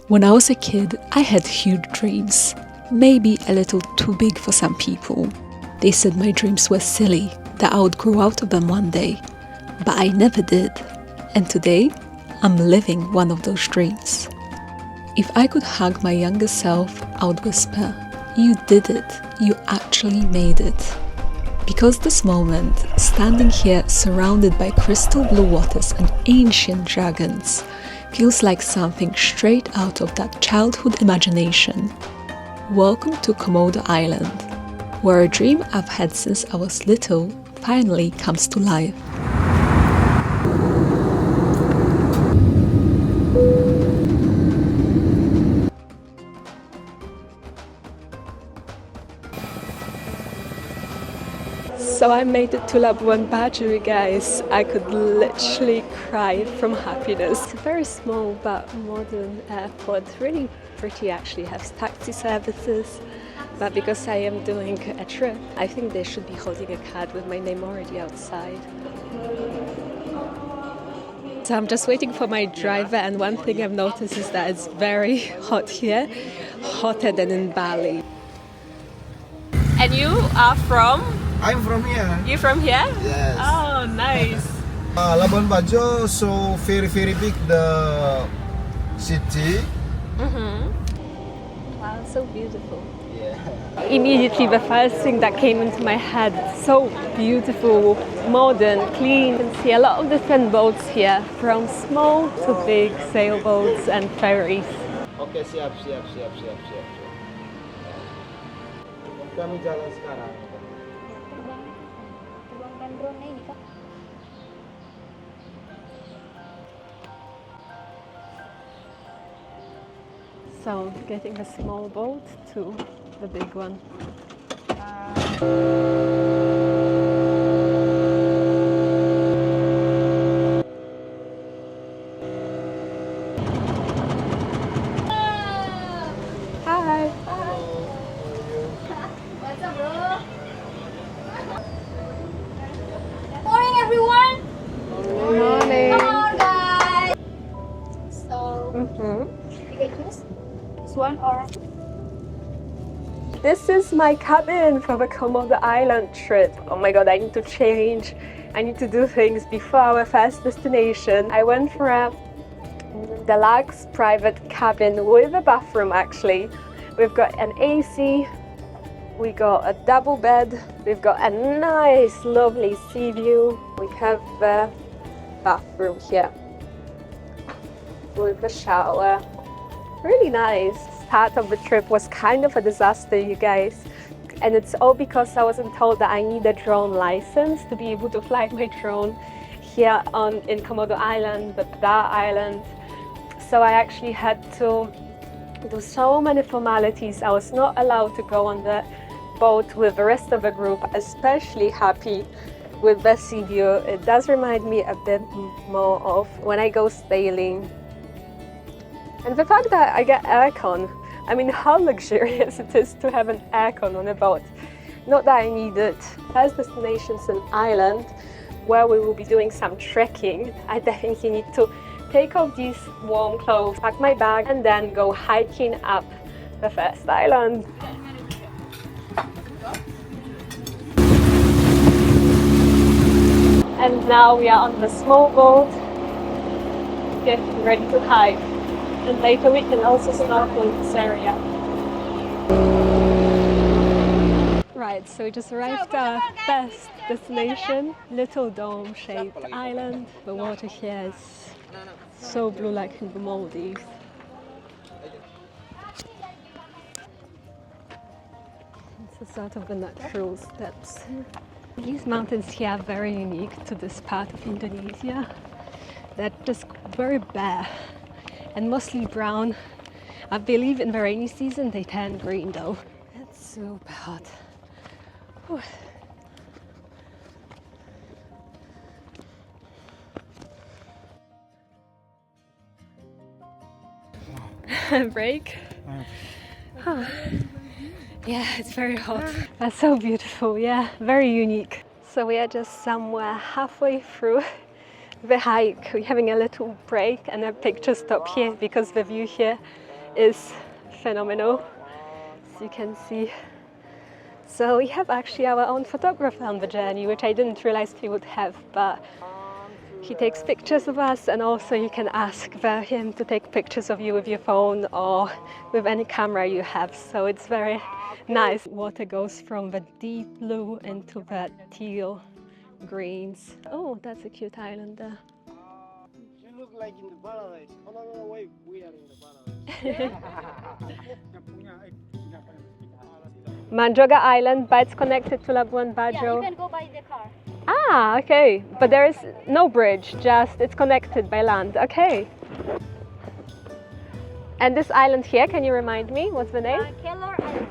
When I was a kid, I had huge dreams, maybe a little too big for some people. They said my dreams were silly, that I would grow out of them one day. But I never did. And today, I'm living one of those dreams. If I could hug my younger self, I would whisper, "You did it. You actually made it." Because this moment, standing here surrounded by crystal blue waters and ancient dragons, feels like something straight out of that childhood imagination. Welcome to Komodo Island, where a dream I've had since I was little finally comes to life. So I made it to Labuan Bajo, guys. I could literally cry from happiness. It's a very small but modern airport, really pretty actually, has taxi services. But because I am doing a trip, I think they should be holding a card with my name already outside. So I'm just waiting for my driver, and one thing I've noticed is that it's very hot here, hotter than in Bali. And you are from? I'm from here. You from here? Yes. Oh, nice. Labuan Bajo, so very big the city. Wow, so beautiful. Yeah. Immediately the first thing that came into my head, so beautiful, modern, clean. You can see a lot of different boats here, from small to big sailboats and ferries. Okay, siap. Kami jalan sekarang. So, getting the small boat to the big one. Hi. What's up, bro? Morning, everyone. Morning. Come on, guys. So, you can choose this one or. This is my cabin for the Komodo Island trip. Oh my god, I need to change. I need to do things before our first destination. I went for a deluxe private cabin with a bathroom actually. We've got an AC, we got a double bed, we've got a nice lovely sea view. We have the bathroom here with a shower. Really nice. Part of the trip was kind of a disaster, you guys, and it's all because I wasn't told that I need a drone license to be able to fly my drone here in Komodo Island, the Padar Island. So I actually had to do so many formalities. I was not allowed to go on the boat with the rest of the group, especially happy with the sea view. It does remind me a bit more of when I go sailing. And the fact that I get aircon, I mean, how luxurious it is to have an aircon on a boat. Not that I need it. First destination's an island where we will be doing some trekking. I definitely need to take off these warm clothes, pack my bag, and then go hiking up the first island. And now we are on the small boat, getting ready to hike. And later we can also snorkel in this area. Right, so we just arrived at our first destination, little dome-shaped island. The water here is so blue, like in the Maldives. It's a sort of the natural steps. These mountains here are very unique to this part of Indonesia. They're just very bare and mostly brown. I believe in the rainy season they turn green though. It's super hot. Whew. Break? Huh. Yeah, it's very hot. That's so beautiful, yeah, very unique. So we are just somewhere halfway through the hike. We're having a little break and a picture stop here because the view here is phenomenal, as you can see. So we have actually our own photographer on the journey, which I didn't realize we would have, but he takes pictures of us, and also you can ask for him to take pictures of you with your phone or with any camera you have. So it's very nice. Water goes from the deep blue into the teal greens. Oh, that's a cute island there. You look like in the paradise. Oh no, wait, we are in the paradise. Manjarite Island, but it's connected to Labuan Yeah, Bajo. you can go by the car. Ah, okay. But there is no bridge, just it's connected by land. Okay. And this island here, can you remind me? What's the name? Kelor Island.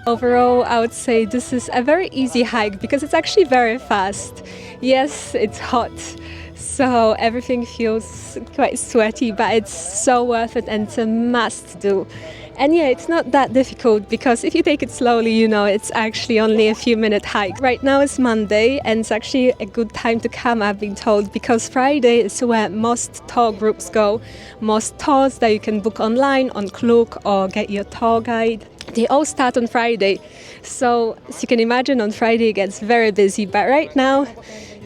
Overall, I would say this is a very easy hike because it's actually very fast. Yes, it's hot, so everything feels quite sweaty, but it's so worth it and it's a must do. And yeah, it's not that difficult because if you take it slowly, you know, it's actually only a few minute hike. Right now it's Monday and it's actually a good time to come, I've been told, because Friday is where most tour groups go. Most tours that you can book online on Klook or get your tour guide. They all start on Friday. So as you can imagine, on Friday it gets very busy. But right now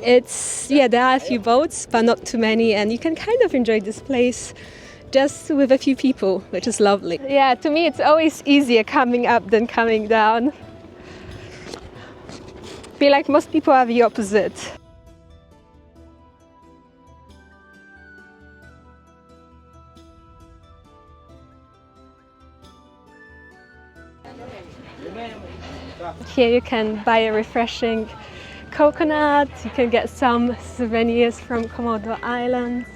it's, yeah, there are a few boats, but not too many. And you can kind of enjoy this place just with a few people, which is lovely. Yeah, to me it's always easier coming up than coming down. I feel like most people are the opposite. Here you can buy a refreshing coconut, you can get some souvenirs from Komodo Islands,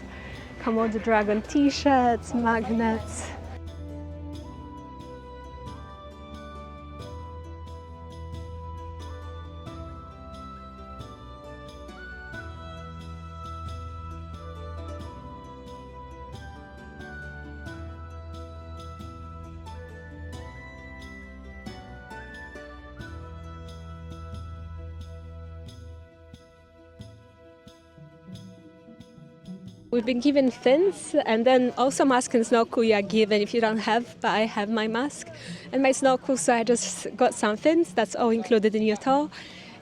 Komodo dragon t-shirts, magnets. We've been given fins, and then also mask and snorkel you are given if you don't have, but I have my mask and my snorkel, so I just got some fins. That's all included in your tour,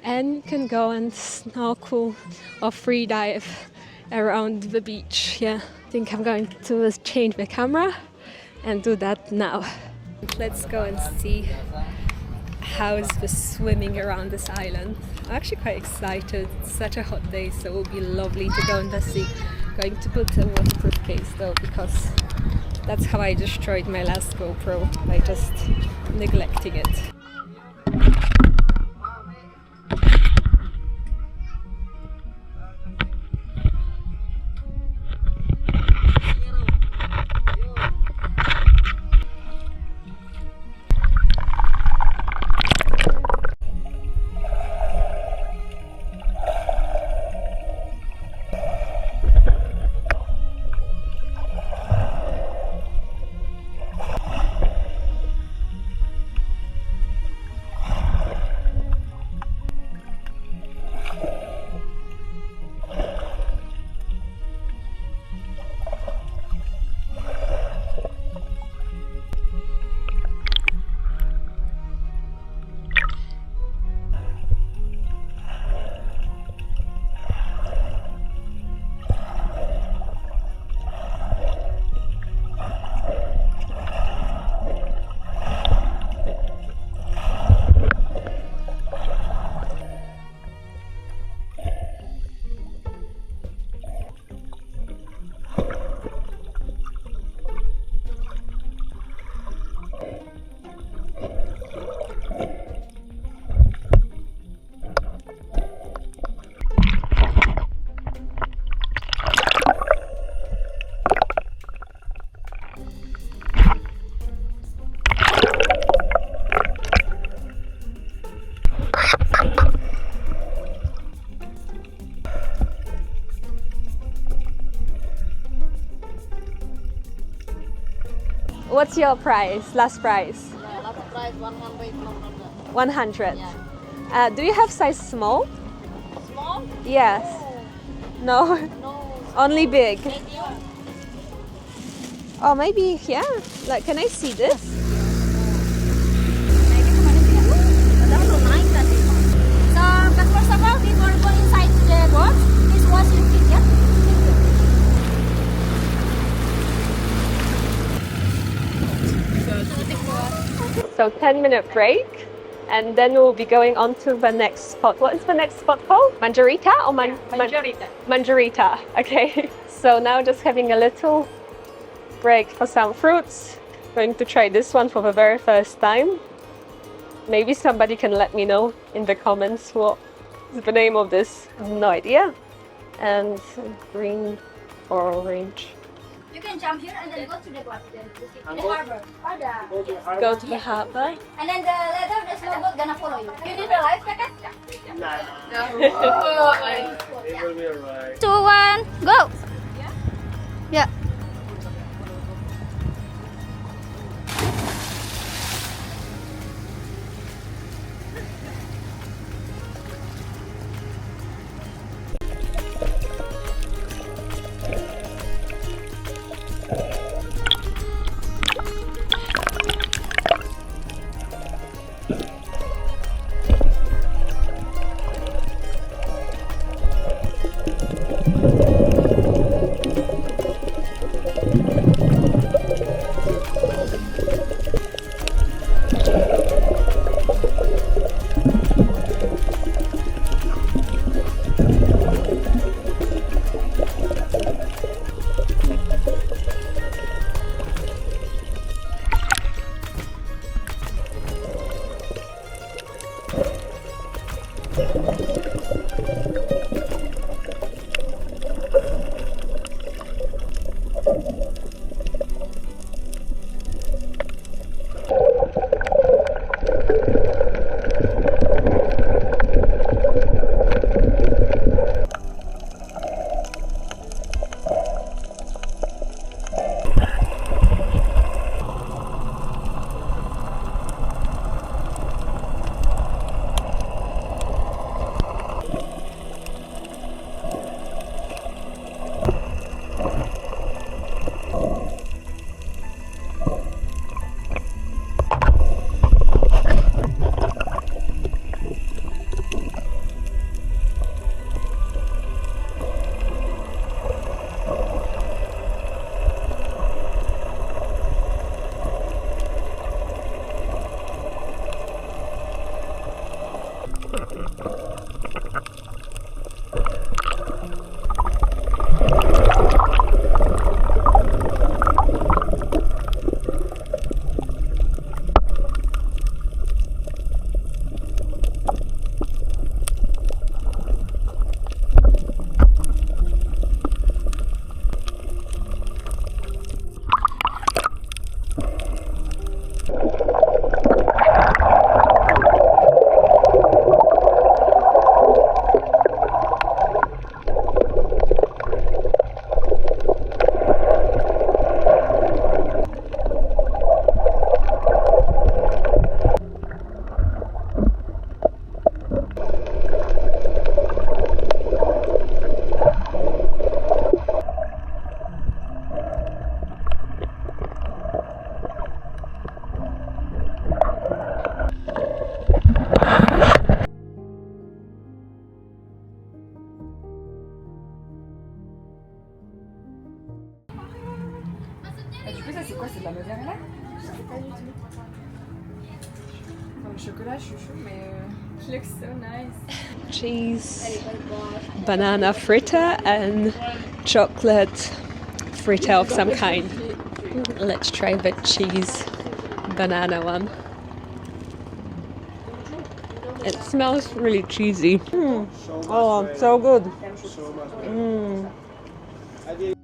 and you can go and snorkel or free dive around the beach. Yeah, I think I'm going to change the camera and do that now. Let's go and see how is the swimming around this island. I'm actually quite excited. It's such a hot day, so it will be lovely to go in the sea. Going to put a waterproof case though, because that's how I destroyed my last GoPro, by just neglecting it. What's your price? Last price? Yeah, last price 100 from 100. Yeah. Do you have size small? Small? Yes. No. No. Only big. Medium? Oh, maybe here. Like, can I see this? So, but first of all, before going inside the boat, please wash your feet, yeah? So 10-minute break, and then we'll be going on to the next spot. What is the next spot called? Manjarite or Manjarite. Manjarite. Okay. So now just having a little break for some fruits. Going to try this one for the very first time. Maybe somebody can let me know in the comments what is the name of this. I have no idea. And green or orange. You can jump here and then go to the boat. The harbor. Go to the harbor. And then the leather, the slow boat gonna follow you. You need a life jacket? Nah, it will be alright. 2, 1, go! Yeah. C'est quoi, c'est de la mozzarella? Pour le chocolat, je suis chaud, mais it looks so nice. Cheese, banana fritter, and chocolate fritter of some kind. Let's try the cheese banana one. It smells really cheesy. Oh, so good. So much better. Mm. I did.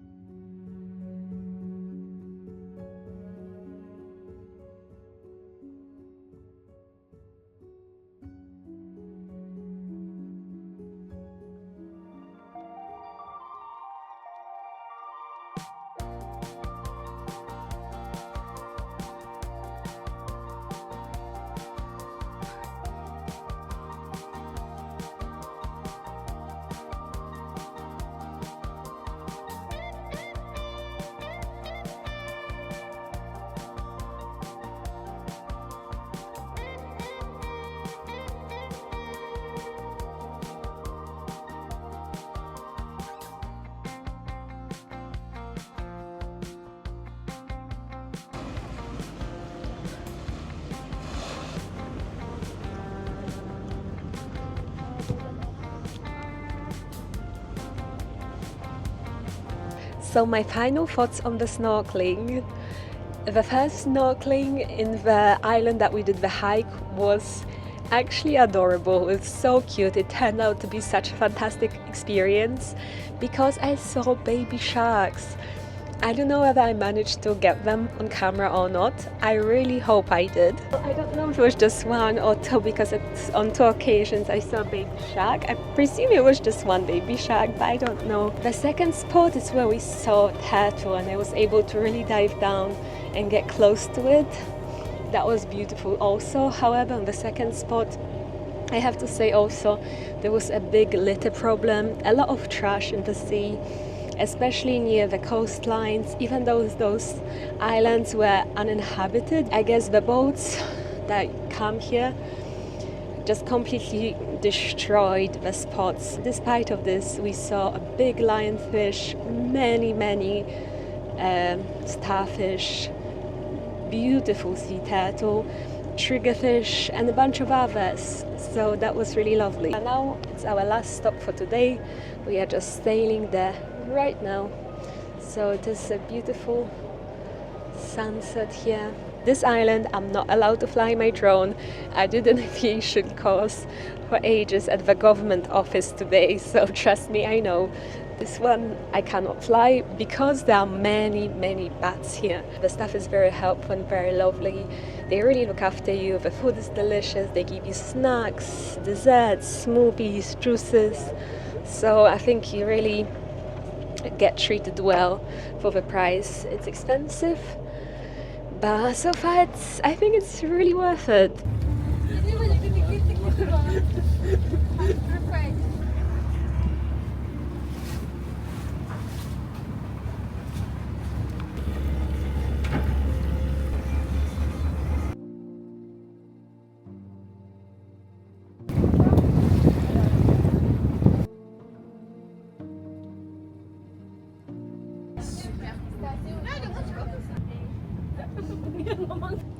So my final thoughts on the snorkeling. The first snorkeling in the island that we did the hike was actually adorable. It's so cute. It turned out to be such a fantastic experience because I saw baby sharks. I don't know whether I managed to get them on camera or not. I really hope I did. I don't know if it was just one or two because on 2 occasions I saw a baby shark. I presume it was just one baby shark, but I don't know. The second spot is where we saw a turtle and I was able to really dive down and get close to it. That was beautiful also. However, on the second spot, I have to say also there was a big litter problem, a lot of trash in the sea, especially near the coastlines. Even though those islands were uninhabited, I guess the boats that come here just completely destroyed the spots. Despite of this, we saw a big lionfish, many starfish, beautiful sea turtle, triggerfish and a bunch of others, so that was really lovely. And now it's our last stop for today. We are just sailing there right now, so it is a beautiful sunset here. This island I'm not allowed to fly my drone. I did an aviation course for ages at the government office today, so trust me, I know. This one I cannot fly because there are many bats here. The staff is very helpful and very lovely. They really look after you. The food is delicious. They give you snacks, desserts, smoothies, juices. So I think you really get treated well for the price. It's expensive, but so far I think it's really worth it.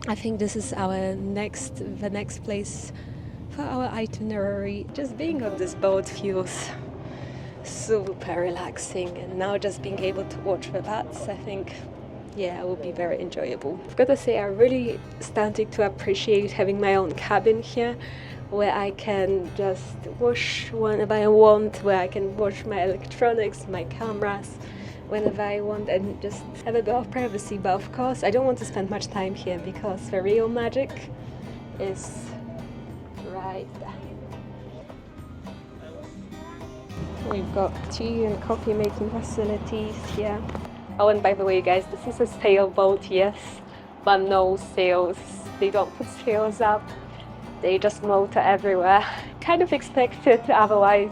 I think this is the next place for our itinerary. Just being on this boat feels super relaxing, and now just being able to watch the bats, I think, yeah, it will be very enjoyable. I've got to say, I'm really starting to appreciate having my own cabin here, where I can just wash whenever I want, where I can wash my electronics, my cameras, whenever I want, and just have a bit of privacy. But of course I don't want to spend much time here because the real magic is right there. We've got tea and coffee making facilities here. Oh, and by the way, guys, this is a sailboat, yes, but no sails. They don't put sails up. They just motor everywhere. Kind of expected, otherwise,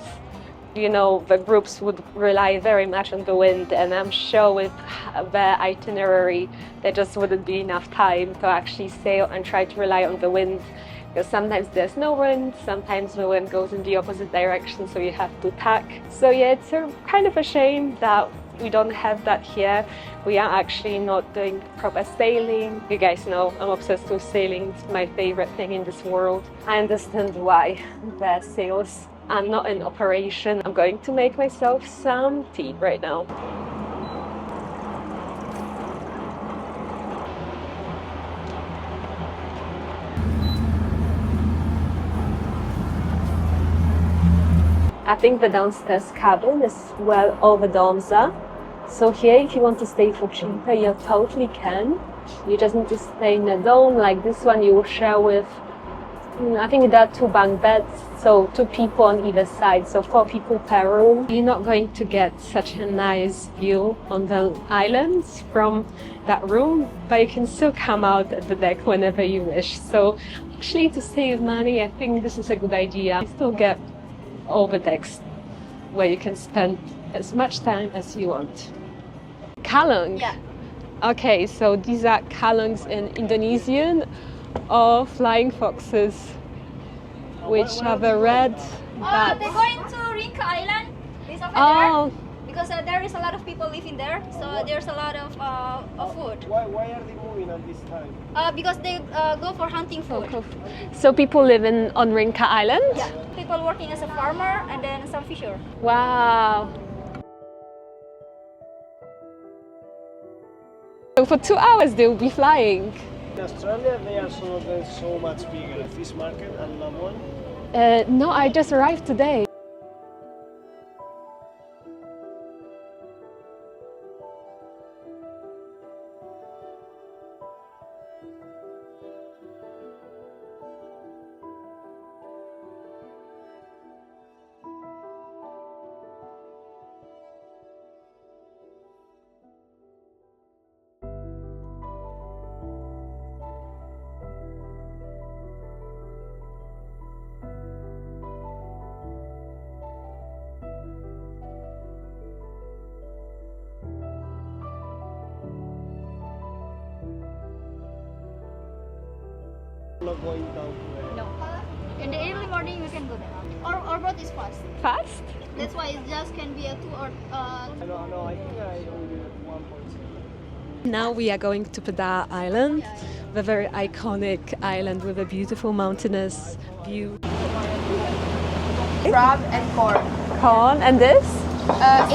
you know, the groups would rely very much on the wind, and I'm sure with their itinerary there just wouldn't be enough time to actually sail and try to rely on the wind, because sometimes there's no wind, sometimes the wind goes in the opposite direction, so you have to tack. So yeah, it's kind of a shame that we don't have that here. We are actually not doing proper sailing. You guys know I'm obsessed with sailing. It's my favorite thing in this world. I understand why their sails are not in operation. I'm going to make myself some tea right now. I think the downstairs cabin is well over Domza. So here, if you want to stay for cheaper, you totally can. You just need to stay in a dome like this one you will share with, I think there are 2 bunk beds, so 2 people on either side, so 4 people per room. You're not going to get such a nice view on the islands from that room, but you can still come out at the deck whenever you wish. So actually, to save money, I think this is a good idea. You still get over decks where you can spend as much time as you want. Kalong? Yeah. Okay, so these are kalongs in Indonesian, or flying foxes, which have a red bat. They're going to Rinca Island. This over Oh, there. Because there is a lot of people living there, so there's a lot of food. Why are they moving at this time? Because they go for hunting food. so people live on Rinca Island? Yeah, people working as a farmer and then some fisher. Wow. So for 2 hours they'll be flying. In Australia, they are some of them so much bigger. Fish market and Labuan. No, I just arrived today. Not going down to there. No. In the early morning, we can go there. Our boat is fast. Fast? That's why it just can be a 2 or. No, I think I only did 1.7. Now we are going to Padar Island, the very iconic island with a beautiful mountainous view. Crab and corn. Corn and this?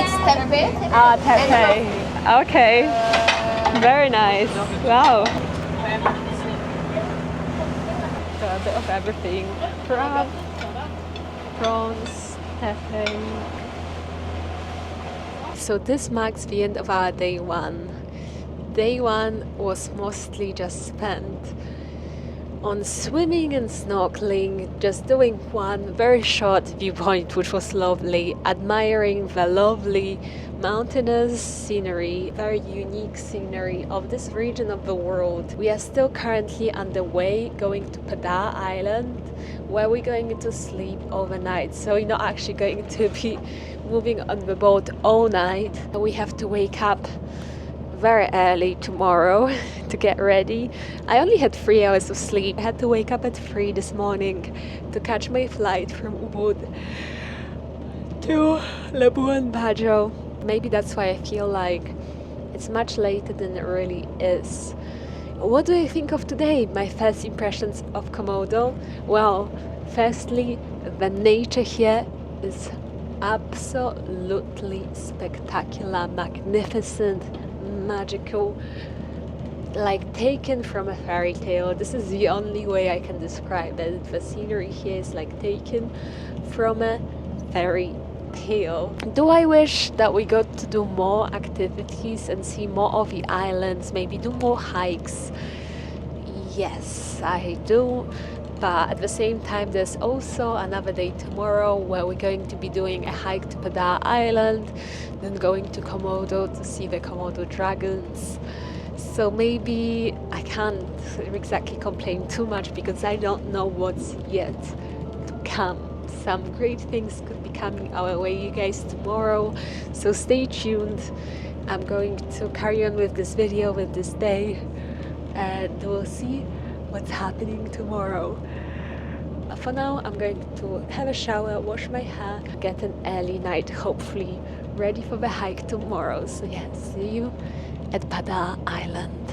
It's tempeh. Ah, tempeh. Okay. Very nice. Wow. So a bit of everything. Crab, prawns, tempeh. So this marks the end of our day one. Day one was mostly just spent on swimming and snorkeling, just doing one very short viewpoint, which was lovely, admiring the lovely mountainous scenery, very unique scenery of this region of the world. We are still currently underway going to Padar Island, where we're going to sleep overnight. So we're not actually going to be moving on the boat all night. We have to wake up very early tomorrow to get ready. I only had 3 hours of sleep. I had to wake up at 3 this morning to catch my flight from Ubud to Labuan Bajo. Maybe that's why I feel like it's much later than it really is. What do I think of today? My first impressions of Komodo? Well, firstly, the nature here is absolutely spectacular, magnificent, magical, like taken from a fairy tale. This is the only way I can describe it. The scenery here is like taken from a fairy tale. Do I wish that we got to do more activities and see more of the islands, maybe do more hikes? Yes, I do. But at the same time, there's also another day tomorrow where we're going to be doing a hike to Padar Island, then going to Komodo to see the Komodo dragons. So maybe I can't exactly complain too much because I don't know what's yet to come. Some great things could be coming our way, you guys, tomorrow. So stay tuned. I'm going to carry on with this video, with this day, and we'll see what's happening tomorrow. For now, I'm going to have a shower, wash my hair, get an early night, hopefully ready for the hike tomorrow. So yeah, see you at Padar Island.